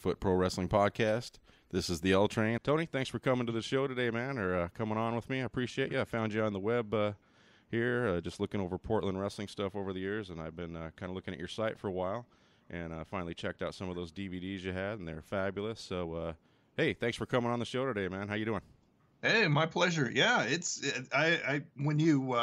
Bigfoot Pro Wrestling Podcast. This is the L Train. Tony, thanks for coming to the show today, man, or coming on with me. I appreciate you. I found you on the web here, just looking over Portland wrestling stuff over the years, and I've been kind of looking at your site for a while, and finally checked out some of those DVDs you had, and they're fabulous. So, hey, thanks for coming on the show today, man. How you doing? Hey, my pleasure. Yeah, when you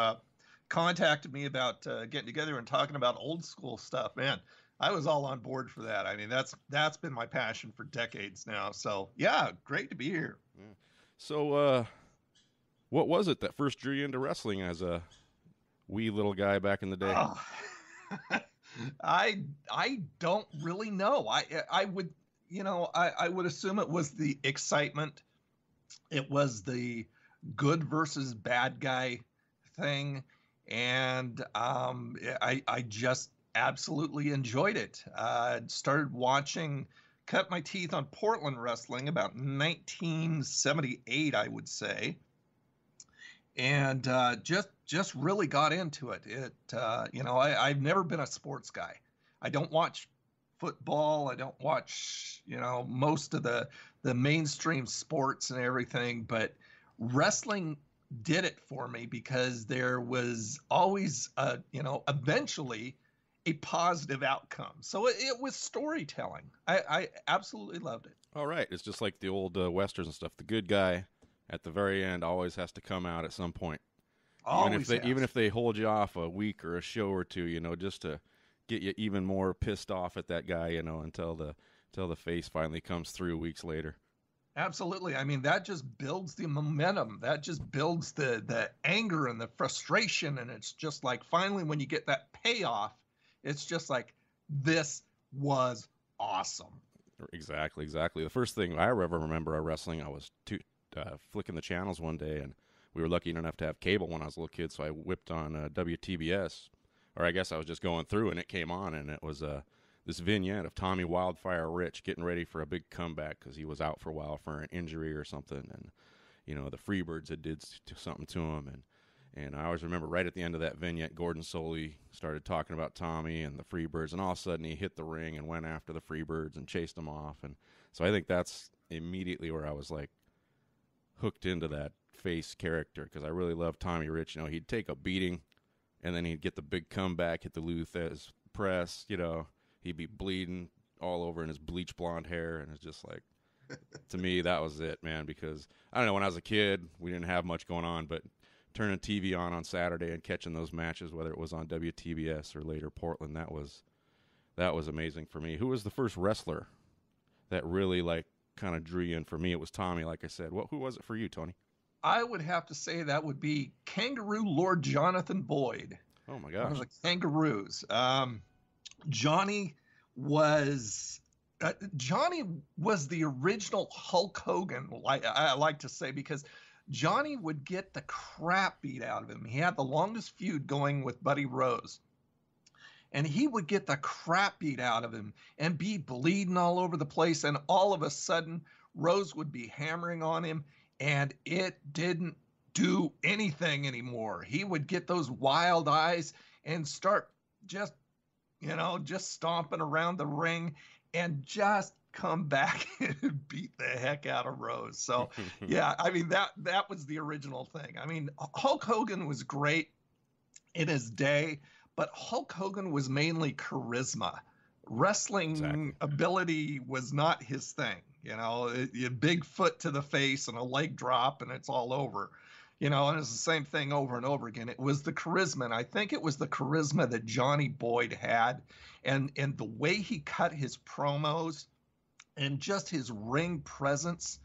contacted me about getting together and talking about old school stuff, man, I was all on board for that. I mean, that's been my passion for decades now. So, yeah, great to be here. Yeah. So, what was it that first drew you into wrestling as a wee little guy back in the day? Oh, I don't really know. I would, I would assume it was the excitement. It was the good versus bad guy thing. And I just absolutely enjoyed it. Started watching, cut my teeth on Portland wrestling about 1978, I would say. And just really got into it. I've never been a sports guy. I don't watch football. I don't watch, most of the mainstream sports and everything, but wrestling did it for me because there was always, eventually a positive outcome. So it was storytelling. I absolutely loved it. All right. It's just like the old Westerns and stuff. The good guy at the very end always has to come out at some point. Even if they hold you off a week or a show or two, just to get you even more pissed off at that guy, until the face finally comes through weeks later. Absolutely. I mean, that just builds the momentum. That just builds the anger and the frustration. And it's just like, finally, when you get that payoff, it's just like, this was awesome. Exactly. The first thing I ever remember of wrestling, I was flicking the channels one day, and we were lucky enough to have cable when I was a little kid, so I whipped on WTBS, or I guess I was just going through, and it came on, and it was this vignette of Tommy Wildfire Rich getting ready for a big comeback because he was out for a while for an injury or something, and the Freebirds had did something to him, and I always remember right at the end of that vignette, Gordon Soley started talking about Tommy and the Freebirds, and all of a sudden he hit the ring and went after the Freebirds and chased them off, and so I think that's immediately where I was like hooked into that face character, because I really loved Tommy Rich. He'd take a beating, and then he'd get the big comeback, hit the Luthez press, he'd be bleeding all over in his bleach blonde hair, and it's just like, to me, that was it, man, because, I don't know, when I was a kid, we didn't have much going on, but turning TV on Saturday and catching those matches, whether it was on WTBS or later Portland, that was amazing for me. Who was the first wrestler that really, kind of drew you in? For me, it was Tommy, like I said. Who was it for you, Tony? I would have to say that would be Kangaroo Lord Jonathan Boyd. Oh, my gosh. One of the Kangaroos. Johnny was the original Hulk Hogan, I like to say, because Johnny would get the crap beat out of him. He had the longest feud going with Buddy Rose. And he would get the crap beat out of him and be bleeding all over the place. And all of a sudden, Rose would be hammering on him, and it didn't do anything anymore. He would get those wild eyes and start just stomping around the ring and just come back and beat the heck out of Rose. So, yeah, I mean, that was the original thing. I mean, Hulk Hogan was great in his day, but Hulk Hogan was mainly charisma. Wrestling ability was not his thing. A big foot to the face and a leg drop, and it's all over. And it's the same thing over and over again. It was the charisma, and I think it was the charisma that Johnny Boyd had, and the way he cut his promos and just his ring presence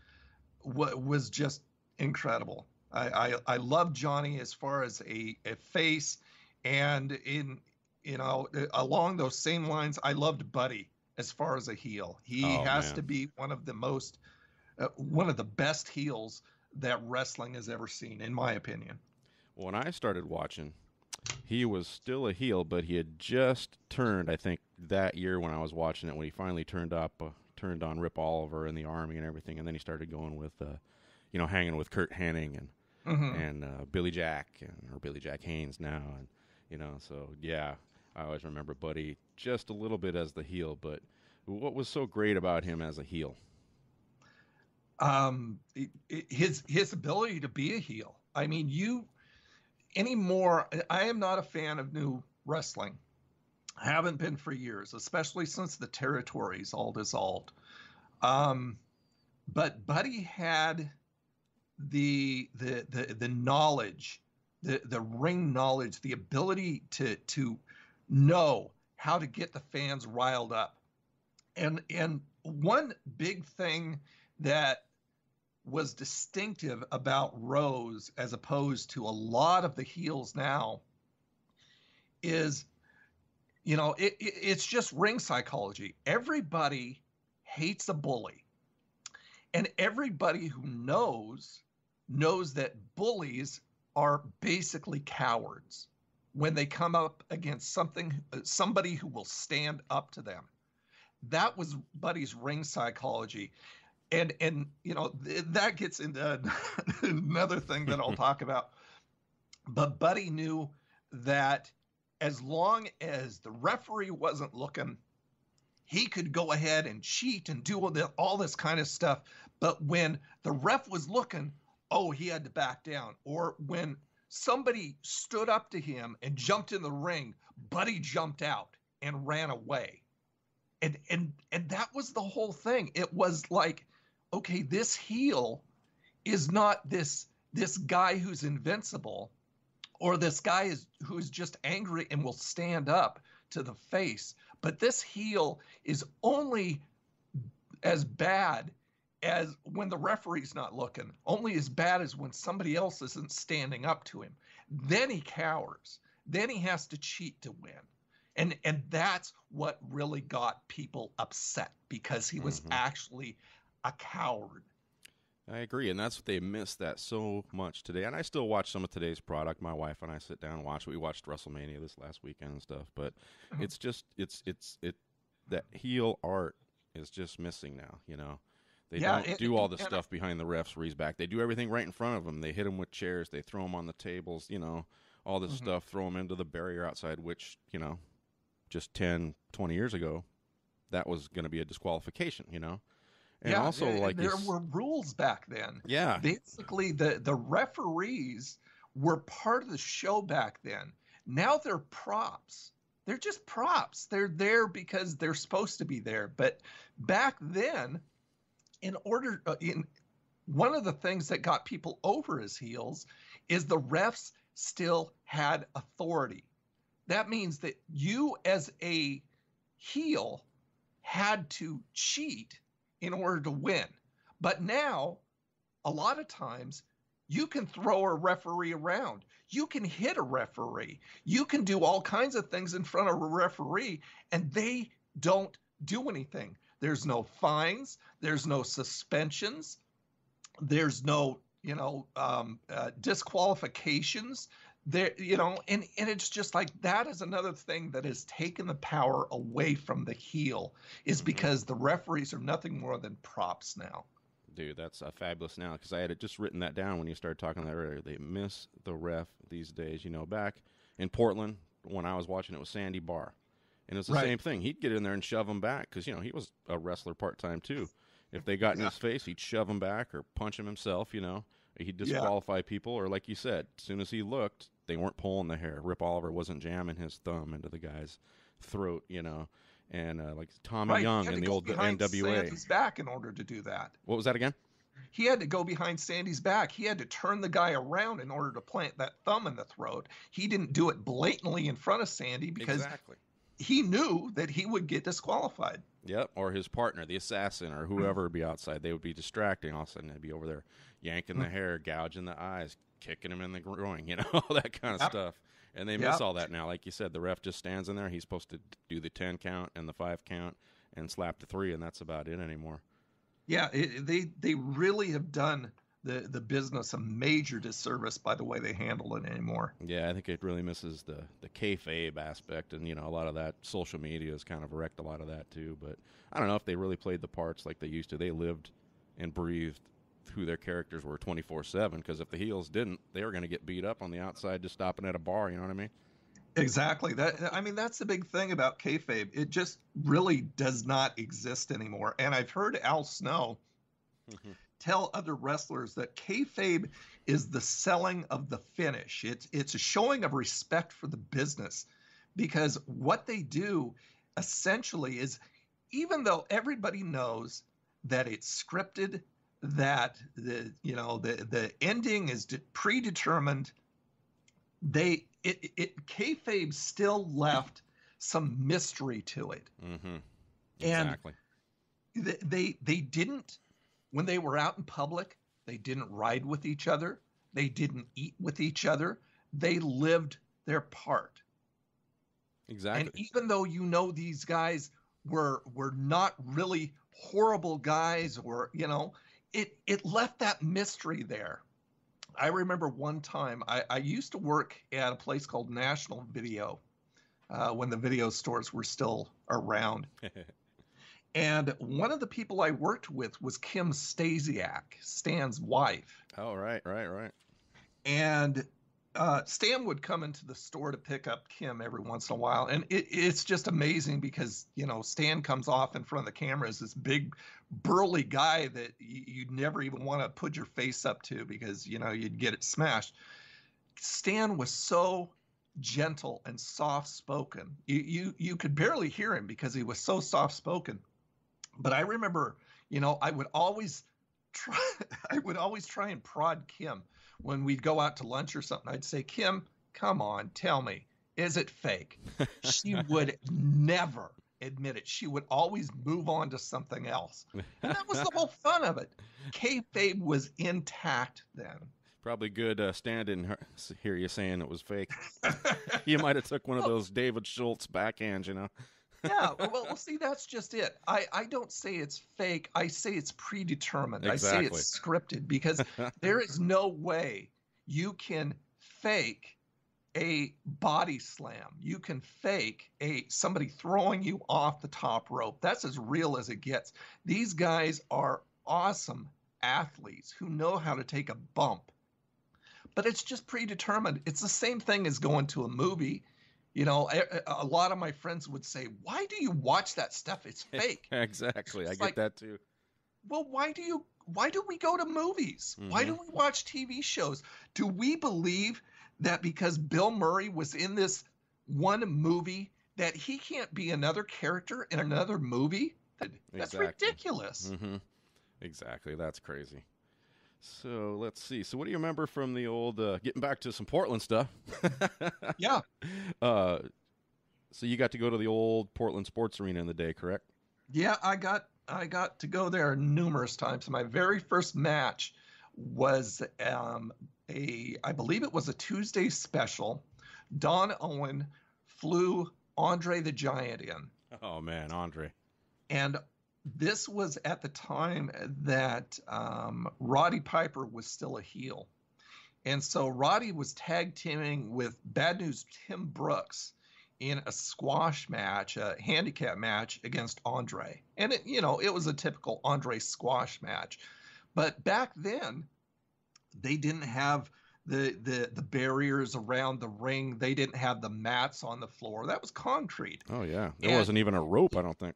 was just incredible. I love Johnny as far as a face, and along those same lines, I loved Buddy as far as a heel. He has to be one of the best heels that wrestling has ever seen, in my opinion. When I started watching, he was still a heel, but he had just turned, I think, that year when I was watching it, when he finally turned on Rip Oliver and the Army and everything, and then he started going with, hanging with Kurt Hennig and Billy Jack, or Billy Jack Haynes now, and so yeah, I always remember Buddy just a little bit as the heel, but What was so great about him as a heel? His ability to be a heel. I mean, you anymore. I am not a fan of new wrestling. I haven't been for years, especially since the territories all dissolved. Um, but Buddy had the knowledge, the ring knowledge, the ability to know how to get the fans riled up. And one big thing that was distinctive about Rose as opposed to a lot of the heels now is, it's just ring psychology. Everybody hates a bully, and everybody who knows that bullies are basically cowards when they come up against somebody who will stand up to them. That was Buddy's ring psychology. And that gets into another thing that I'll talk about. But Buddy knew that as long as the referee wasn't looking, he could go ahead and cheat and do all this kind of stuff. But when the ref was looking, he had to back down. Or when somebody stood up to him and jumped in the ring, Buddy jumped out and ran away. And that was the whole thing. It was like, okay, this heel is not this guy who's invincible, or this guy who's just angry and will stand up to the face. But this heel is only as bad as when the referee's not looking, only as bad as when somebody else isn't standing up to him. Then he cowers. Then he has to cheat to win. And that's what really got people upset, because he was actually a coward. I agree, and that's what they missed that so much today. And I still watch some of today's product. My wife and I sit down and watch it. We watched WrestleMania this last weekend and stuff, but it's just that heel art is just missing now. They don't do all the stuff behind the referee's back. They do everything right in front of them. They hit them with chairs. They throw them on the tables. All this stuff. Throw them into the barrier outside, which just 10, 20 years ago, that was going to be a disqualification. And also, like, there were rules back then. Yeah. Basically, the referees were part of the show back then. Now they're props. They're just props. They're there because they're supposed to be there. But back then, one of the things that got people over as heels is the refs still had authority. That means that you as a heel had to cheat in order to win. But now, a lot of times, you can throw a referee around. You can hit a referee. You can do all kinds of things in front of a referee, and they don't do anything. There's no fines. There's no suspensions. There's no, disqualifications. There, and it's just like, that is another thing that has taken the power away from the heel, is because the referees are nothing more than props now. Dude, that's fabulous now, because I had just written that down when you started talking that earlier. They miss the ref these days. Back in Portland, when I was watching it with Sandy Barr, and it was the same thing. He'd get in there and shove them back, because, he was a wrestler part-time too. If they got in his face, he'd shove them back or punch him himself, He'd disqualify people, or like you said, as soon as he looked, they weren't pulling the hair. Rip Oliver wasn't jamming his thumb into the guy's throat, and like Tommy Young in the old NWA. Sandy's back in order to do that. What was that again? He had to go behind Sandy's back. He had to turn the guy around in order to plant that thumb in the throat. He didn't do it blatantly in front of Sandy because he knew that he would get disqualified. Yep, or his partner, the assassin, or whoever would be outside. They would be distracting. All of a sudden, they'd be over there yanking the hair, gouging the eyes, kicking him in the groin, all that kind of stuff. And they miss all that now. Like you said, the ref just stands in there. He's supposed to do the 10 count and the 5 count and slap the 3, and that's about it anymore. Yeah, they really have done the business a major disservice by the way they handle it anymore. Yeah, I think it really misses the kayfabe aspect, and a lot of that social media has kind of wrecked a lot of that too. But I don't know if they really played the parts like they used to. They lived and breathed who their characters were 24/7, because if the heels didn't, they were going to get beat up on the outside just stopping at a bar. You know what I mean? Exactly. I mean, that's the big thing about kayfabe. It just really does not exist anymore. And I've heard Al Snow tell other wrestlers that kayfabe is the selling of the finish. It's a showing of respect for the business, because what they do essentially is, even though everybody knows that it's scripted, that the ending is predetermined, kayfabe still left some mystery to it. Mm-hmm. Exactly. And they didn't, when they were out in public, they didn't ride with each other, they didn't eat with each other, they lived their part. Exactly. And even though these guys were not really horrible guys, or it left that mystery there. I remember one time I used to work at a place called National Video when the video stores were still around. And one of the people I worked with was Kim Stasiak, Stan's wife. Oh, right. And Stan would come into the store to pick up Kim every once in a while. And it's just amazing because, Stan comes off in front of the camera as this big, burly guy that you'd never even want to put your face up to because, you'd get it smashed. Stan was so gentle and soft-spoken. You could barely hear him because he was so soft-spoken. But I remember, I would always try and prod Kim when we'd go out to lunch or something. I'd say, Kim, come on, tell me, is it fake? She would never admit it. She would always move on to something else. And that was the whole fun of it. Kayfabe was intact then. Probably good stand-in hear you saying it was fake. You might have took one of those David Schultz backhands, Yeah, well, see, that's just it. I don't say it's fake. I say it's predetermined. Exactly. I say it's scripted, because there is no way you can fake a body slam. You can fake somebody throwing you off the top rope. That's as real as it gets. These guys are awesome athletes who know how to take a bump. But it's just predetermined. It's the same thing as going to a movie. A lot of my friends would say, why do you watch that stuff? It's fake. Exactly. I get that too. Well, why do we go to movies? Mm-hmm. Why do we watch TV shows? Do we believe that because Bill Murray was in this one movie that he can't be another character in another movie? That's ridiculous. Mm-hmm. Exactly. That's crazy. So let's see. So what do you remember from the old, getting back to some Portland stuff? Yeah. So you got to go to the old Portland Sports Arena in the day, correct? Yeah, I got to go there numerous times. My very first match was I believe it was a Tuesday special. Don Owen flew Andre the Giant in. Oh man, Andre. And this was at the time that Roddy Piper was still a heel. And so Roddy was tag teaming with Bad News Tim Brooks in a squash match, a handicap match against Andre. And it was a typical Andre squash match. But back then, they didn't have the barriers around the ring. They didn't have the mats on the floor. That was concrete. Oh yeah. There wasn't even a rope, I don't think.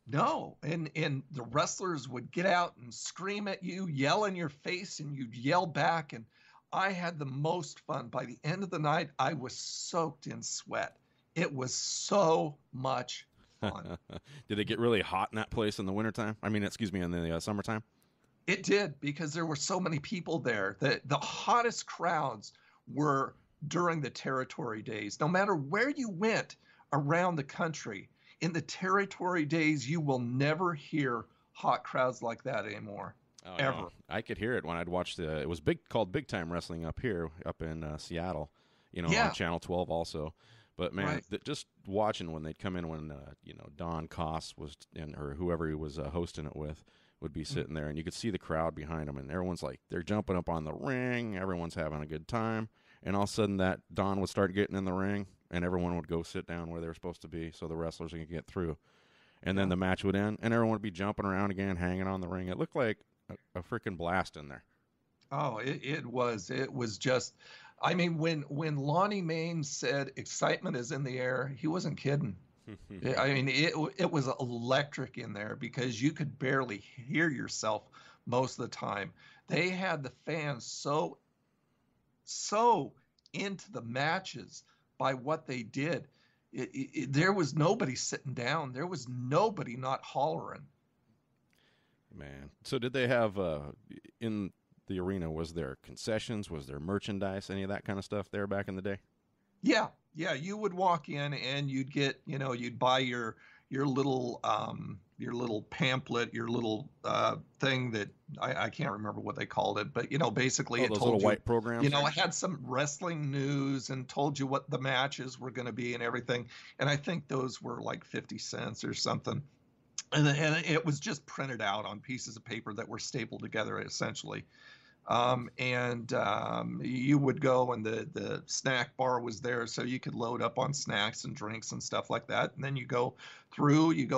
No, and the wrestlers would get out and scream at you, yell in your face, and you'd yell back. And I had the most fun. By the end of the night, I was soaked in sweat. It was so much fun. Did it get really hot in that place in the wintertime? I mean, excuse me, in the summertime? It did, because there were so many people there. The hottest crowds were during the territory days. No matter where you went around the country, in the territory days, you will never hear hot crowds like that anymore. Oh, ever. No. I could hear it when I'd watch it was called Big Time Wrestling up here, up in Seattle, Yeah. on Channel 12 also. But man, Right. just watching when they'd come in when, Don Koss was or whoever he was hosting it with would be sitting there, and you could see the crowd behind them, and everyone's like, they're jumping up on the ring, everyone's having a good time, and all of a sudden that Don would start getting in the ring, and everyone would go sit down where they were supposed to be so the wrestlers could get through. And then the match would end, and everyone would be jumping around again, hanging on the ring. It looked like a freaking blast in there. Oh, it was just I mean, when Lonnie Main said excitement is in the air, he wasn't kidding. I mean, it was electric in there because you could barely hear yourself most of the time. They had the fans so into the matches by what they did. There was nobody sitting down. There was nobody not hollering. Man, so did they have in the arena? Was there concessions? Was there merchandise? Any of that kind of stuff there back in the day? Yeah, yeah. You would walk in and you'd get, you'd buy your little pamphlet, your little thing that I can't remember what they called it, but basically Oh, it those told little you, white programs. it had some wrestling news and told you what the matches were going to be and everything. And I think those were like 50 cents or something. And it was just printed out on pieces of paper that were stapled together essentially. You would go and the snack bar was there so you could load up on snacks and drinks and stuff like that. And then you go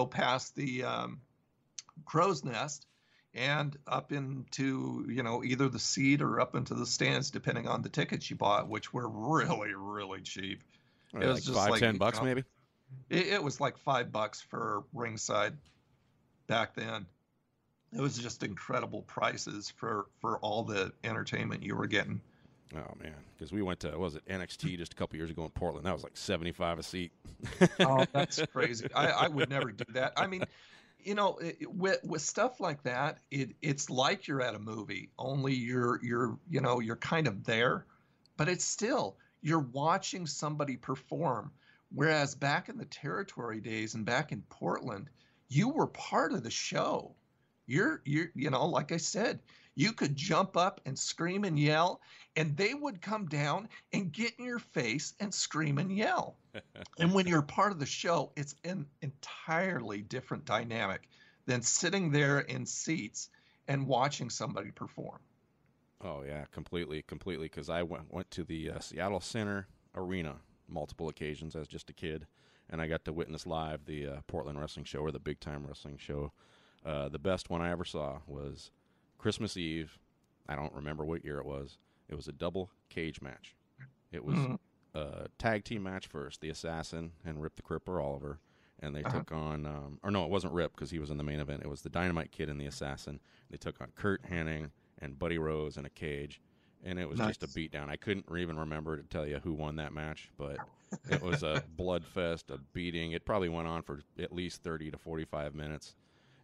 past the crow's nest and up into, either the seat or up into the stands, depending on the tickets you bought, which were really, really cheap. It was like just $5, $10 maybe. It was like $5 for ringside back then. It was just incredible prices for all the entertainment you were getting. Oh man, because we went to, what was it, NXT just a couple years ago in Portland. That was like $75 a seat. Oh, that's crazy. I would never do that. I mean, with stuff like that, it's like you're at a movie, only you're kind of there, but it's still, you're watching somebody perform. Whereas back in the territory days and back in Portland, you were part of the show. You're like I said, you could jump up and scream and yell, and they would come down and get in your face and scream and yell. And when you're part of the show, it's an entirely different dynamic than sitting there in seats and watching somebody perform. Oh yeah, completely. Because I went to the Seattle Center Arena multiple occasions as just a kid, and I got to witness live the Portland Wrestling Show, or the Big Time Wrestling Show. The best one I ever saw was Christmas Eve. I don't remember what year it was. It was a double cage match. It was a tag team match first, the Assassin and Rip the Cripper Oliver, and they took on, or no, it wasn't Rip because he was in the main event. It was the Dynamite Kid and the Assassin. They took on Kurt Hennig and Buddy Rose in a cage, and it was just a beatdown. I couldn't even remember to tell you who won that match, but it was a bloodfest, a beating. It probably went on for at least 30 to 45 minutes.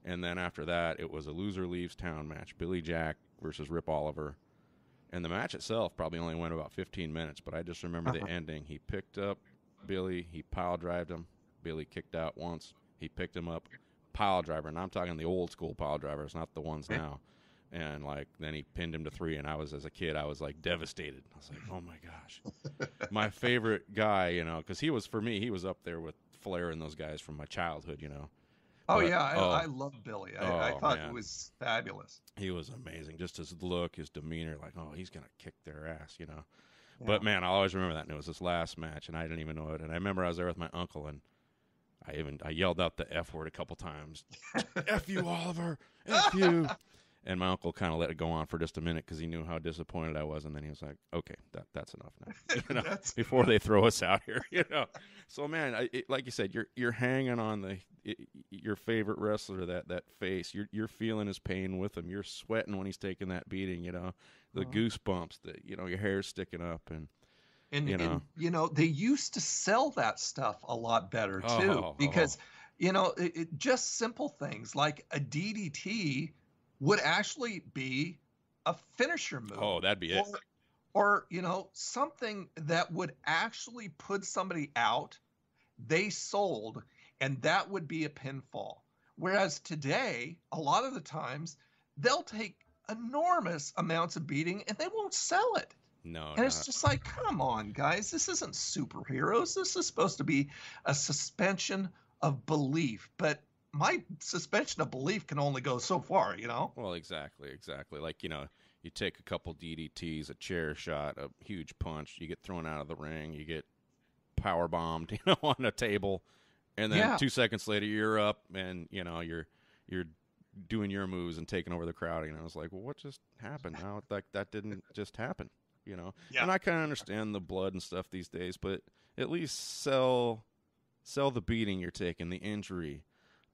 And then after that, it was a loser leaves town match, Billy Jack versus Rip Oliver. And the match itself probably only went about 15 minutes, but I just remember the ending. He picked up Billy, he pile drived him. Billy kicked out once. He picked him up, pile driver, and I'm talking the old school pile drivers, not the ones now. And then he pinned him to 3, and as a kid, I was like devastated. I was like, oh my gosh. My favorite guy, because he was up there with Flair and those guys from my childhood, Oh, but, yeah, I love Billy. I thought man. It was fabulous. He was amazing. Just his look, his demeanor, like, oh, he's going to kick their ass, Yeah. But, man, I'll always remember that. And it was this last match, and I didn't even know it. And I remember I was there with my uncle, and I yelled out the F word a couple times. F you, Oliver! F you! And my uncle kind of let it go on for just a minute because he knew how disappointed I was. And then he was like, okay, that's enough now. Before they throw us out here, So, man, like you said, you're hanging on your favorite wrestler, that face. You're feeling his pain with him. You're sweating when he's taking that beating, the goosebumps, your hair's sticking up. And they used to sell that stuff a lot better, too. Because, just simple things like a DDT would actually be a finisher move. Oh, that'd be it. Or, something that would actually put somebody out, they sold, and that would be a pinfall. Whereas today, a lot of the times, they'll take enormous amounts of beating and they won't sell it. No. And it's just like, come on, guys, this isn't superheroes. This is supposed to be a suspension of belief. But my suspension of belief can only go so far, Well, exactly. Like, you take a couple DDTs, a chair shot, a huge punch, you get thrown out of the ring, you get power bombed, on a table, and then 2 seconds later you're up and, you're doing your moves and taking over the crowd. And I was like, well, what just happened? Now, like, that didn't just happen. you know. Yeah. And I kind of understand the blood and stuff these days, but at least sell the beating you're taking, the injury.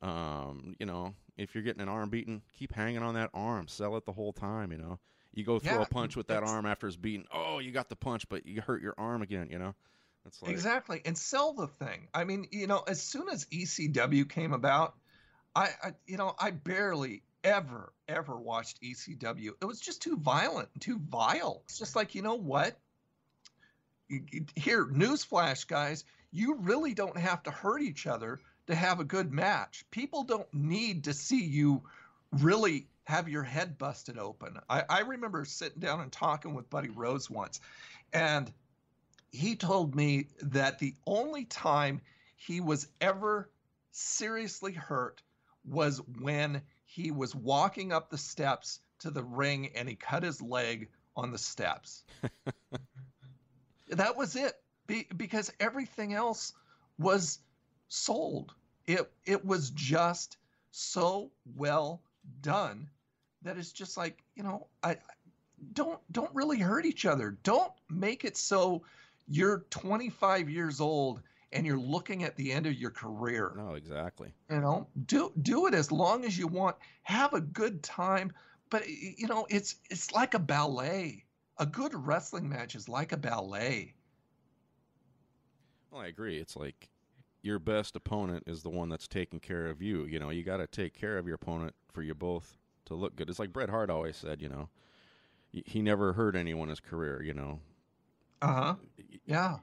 You know, if you're getting an arm beaten, keep hanging on that arm. Sell it the whole time, you know. You go throw Yeah, a punch with that arm after it's beaten. Oh, you got the punch, but you hurt your arm again, you know. It's like, exactly. And sell the thing. I mean, you know, as soon as ECW came about, I barely ever watched ECW. It was just too violent and too vile. It's just like, you know what? Here, newsflash, guys, you really don't have to hurt each other to have a good match. People don't need to see you really have your head busted open. I remember sitting down and talking with Buddy Rose once, and he told me that the only time he was ever seriously hurt was when he was walking up the steps to the ring and he cut his leg on the steps. That was it, because everything else was sold. It was just so well done that it's just like, you know, I don't really hurt each other. Don't make it so you're 25 years old and you're looking at the end of your career. no, exactly. You know, do it as long as you want. Have a good time, but you know, it's like a ballet. A good wrestling match is like a ballet. Well, I agree. It's like your best opponent is the one that's taking care of you. You know, you got to take care of your opponent for you both to look good. It's like Bret Hart always said, you know, he never hurt anyone in his career, you know. Uh-huh. Yeah.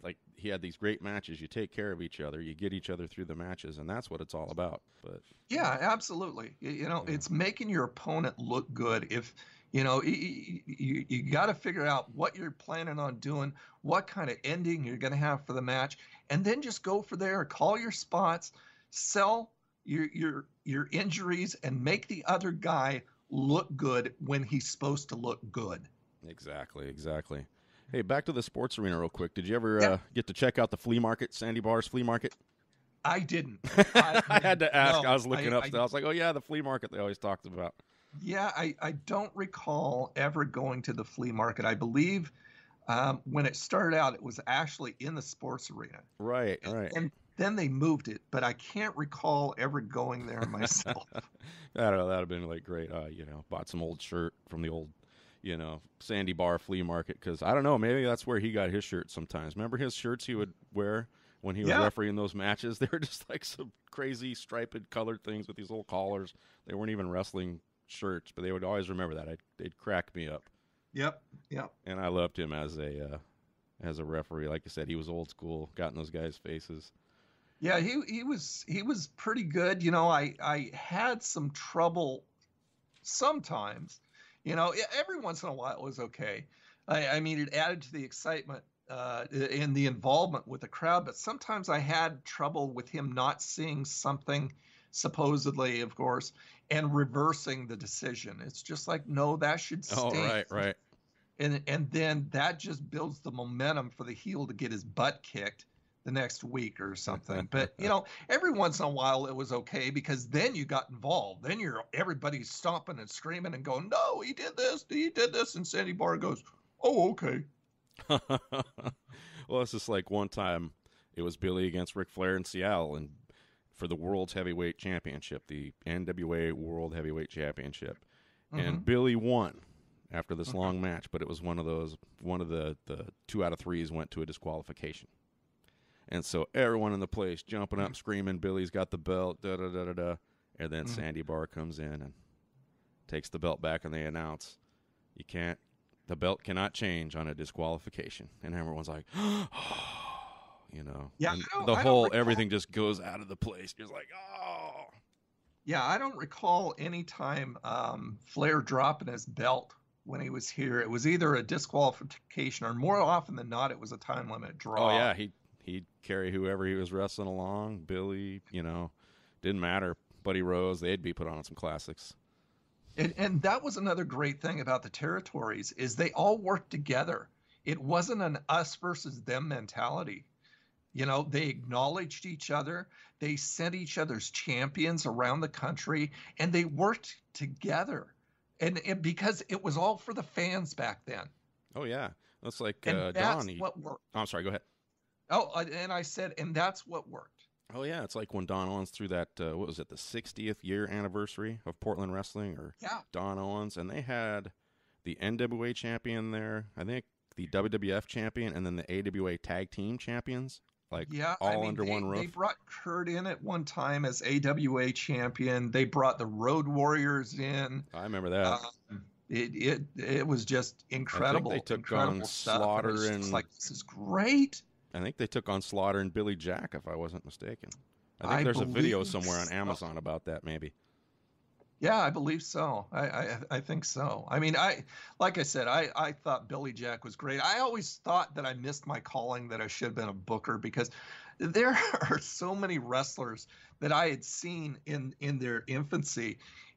Like, he had these great matches. You take care of each other. You get each other through the matches, and that's what it's all about. But Yeah, absolutely. You know, it's making your opponent look good. If, you know, you got to figure out what you're planning on doing, what kind of ending you're going to have for the match, and then just go for there, call your spots, sell your injuries, and make the other guy look good when he's supposed to look good. Exactly. Hey, back to the sports arena real quick. Did you ever get to check out the flea market, Sandy Bar's flea market? I didn't. I had to ask. No, I was looking up stuff. I was like, oh, yeah, the flea market they always talked about. Yeah, I don't recall ever going to the flea market. I believe when it started out, it was actually in the sports arena. Right. And then they moved it, but I can't recall ever going there myself. That'd have been like great. You know, bought some old shirt from the old, you know, Sandy Bar flea market, because I don't know, maybe that's where he got his shirts sometimes. Remember his shirts he would wear when he was refereeing those matches? They were just like some crazy striped colored things with these little collars. They weren't even wrestling shirts, but they would always remember that. They'd crack me up. Yep. And I loved him as a referee. Like I said, he was old school, got in those guys' faces. Yeah, he was pretty good. You know, I had some trouble sometimes. You know, every once in a while it was okay. I mean, it added to the excitement and the involvement with the crowd, but sometimes I had trouble with him not seeing something, supposedly, of course, and reversing the decision. It's just like, no, that should stay. Oh, right. And then that just builds the momentum for the heel to get his butt kicked the next week or something. But, you know, every once in a while it was okay, because then you got involved. Then everybody's stomping and screaming and going, no, he did this. And Sandy Bar goes, oh, okay. Well, it's just like one time it was Billy against Ric Flair in Seattle, and for the World's Heavyweight Championship, the NWA World Heavyweight Championship. Mm-hmm. And Billy won after this long match, but it was one of the 2 out of 3s went to a disqualification. And so everyone in the place jumping up, screaming, Billy's got the belt, da-da-da-da-da. And then Sandy Bar comes in and takes the belt back, and they announce, the belt cannot change on a disqualification. And everyone's like, oh, you know. Yeah, everything just goes out of the place. You're like, oh. Yeah, I don't recall any time Flair dropping his belt when he was here. It was either a disqualification, or more often than not, it was a time limit draw. Oh, yeah, he'd carry whoever he was wrestling along. Billy, you know, didn't matter. Buddy Rose, they'd be put on some classics. And that was another great thing about the territories, is they all worked together. It wasn't an us versus them mentality. You know, they acknowledged each other. They sent each other's champions around the country, and they worked together. And because it was all for the fans back then. Oh yeah, that's like And that's Don. what worked. Oh, I'm sorry. Go ahead. Oh, and I said, and that's what worked. Oh yeah, it's like when Don Owens threw that. What was it? The 60th year anniversary of Portland wrestling, or Yeah. Don Owens, and they had the NWA champion there. I think the WWF champion, and then the AWA tag team champions, like Yeah, I all mean, under one they roof. brought Kurt in at one time as AWA champion. They brought the Road Warriors in. I remember that. It was just incredible. I think they took incredible on stuff. Slaughter It was just and like, this is great. I think they took on Slaughter and Billy Jack, if I wasn't mistaken. I think I there's a video believe somewhere on so. Amazon about that, maybe. Yeah, I believe so. I think so. I mean, like I said, I thought Billy Jack was great. I always thought that I missed my calling, that I should have been a booker, because there are so many wrestlers that I had seen in their infancy,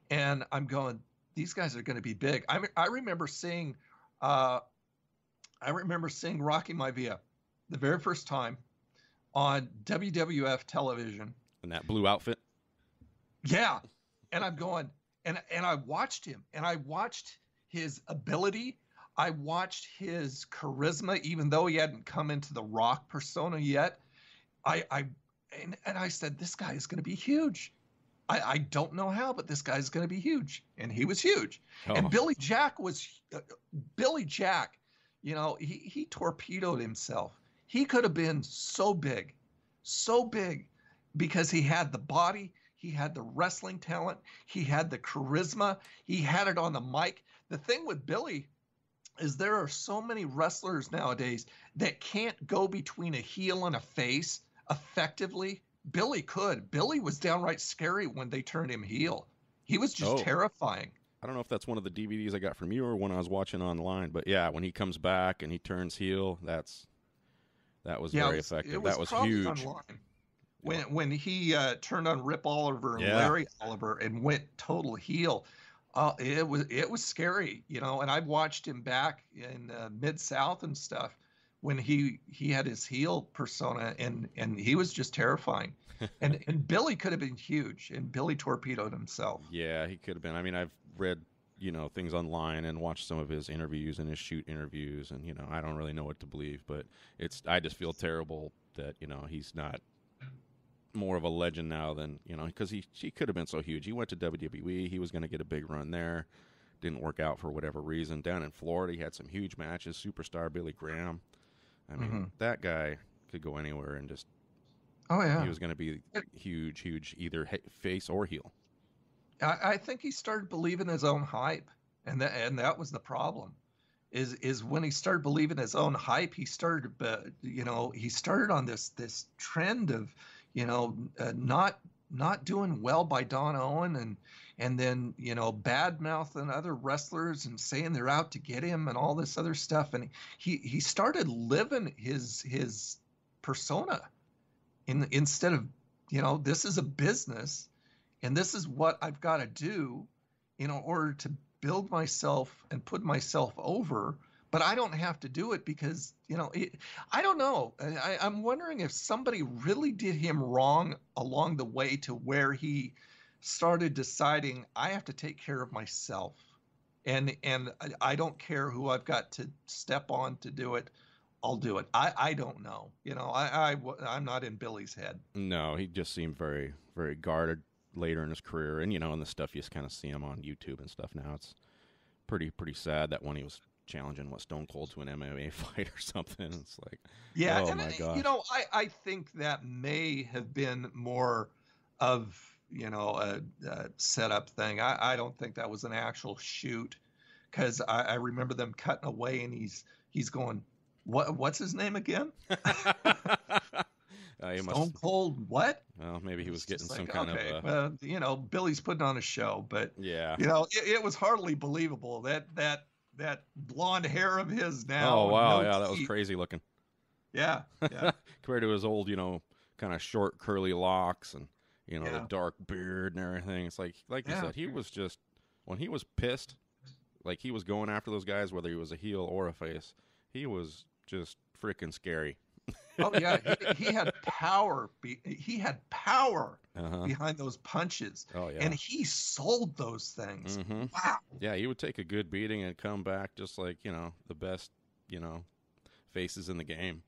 and I'm going, these guys are going to be big. I remember seeing Rocky Maivia the very first time on WWF television. In that blue outfit. Yeah. And I'm going, and I watched him, and I watched his ability. I watched his charisma, even though he hadn't come into the Rock persona yet. And I said, this guy is going to be huge. I don't know how, but this guy's going to be huge. And he was huge. Oh. And Billy Jack, you know, he torpedoed himself. He could have been so big, because he had the body, he had the wrestling talent, he had the charisma, he had it on the mic. The thing with Billy is there are so many wrestlers nowadays that can't go between a heel and a face effectively. Billy could. Billy was downright scary when they turned him heel. He was just terrifying. I don't know if that's one of the DVDs I got from you or when I was watching online, but yeah, when he comes back and he turns heel, that was very effective. That was huge. Online. When he turned on Rip Oliver and Larry Oliver and went total heel, it was scary, you know. And I watched him back in Mid-South and stuff when he had his heel persona, and he was just terrifying. and Billy could have been huge, and Billy torpedoed himself. Yeah, he could have been. I mean, I've read, you know, things online and watched some of his interviews and his shoot interviews, and, you know, I don't really know what to believe, but I just feel terrible that, you know, he's not more of a legend now than, you know, because he could have been so huge. He went to WWE. He was going to get a big run there. Didn't work out for whatever reason. Down in Florida, he had some huge matches. Superstar Billy Graham. I mean, that guy could go anywhere and just. Oh yeah. He was going to be huge, either face or heel. I think he started believing his own hype, and that was the problem. Is when he started believing his own hype, he started, he started on this trend of, not doing well by Don Owen, and then, bad mouthing other wrestlers and saying they're out to get him and all this other stuff. And he started living his persona instead of, this is a business and this is what I've got to do in order to build myself and put myself over. But I don't have to do it because, I don't know. I'm wondering if somebody really did him wrong along the way to where he started deciding I have to take care of myself. And I don't care who I've got to step on to do it. I'll do it. I don't know. I'm not in Billy's head. No, he just seemed very, very guarded later in his career. And, in the stuff you just kind of see him on YouTube and stuff now, it's pretty sad that when he was challenging Stone Cold to an MMA fight or something. It's like, yeah, oh and my gosh. I think that may have been more of, a setup thing. I don't think that was an actual shoot, because I remember them cutting away and he's going, what's his name again? Stone Cold what? Well, maybe he was getting some like, kind of well, Billy's putting on a show, but yeah, it was hardly believable that blonde hair of his now. Oh wow, yeah, that was crazy looking. Yeah. Compared to his old, kind of short curly locks and the dark beard and everything. It's like you said, he was just, when he was pissed, like he was going after those guys, whether he was a heel or a face, he was just freaking scary. Oh yeah, he had power. He had power behind those punches. Oh yeah, and he sold those things. Mm-hmm. Wow. Yeah, he would take a good beating and come back just like the best you know, faces in the game.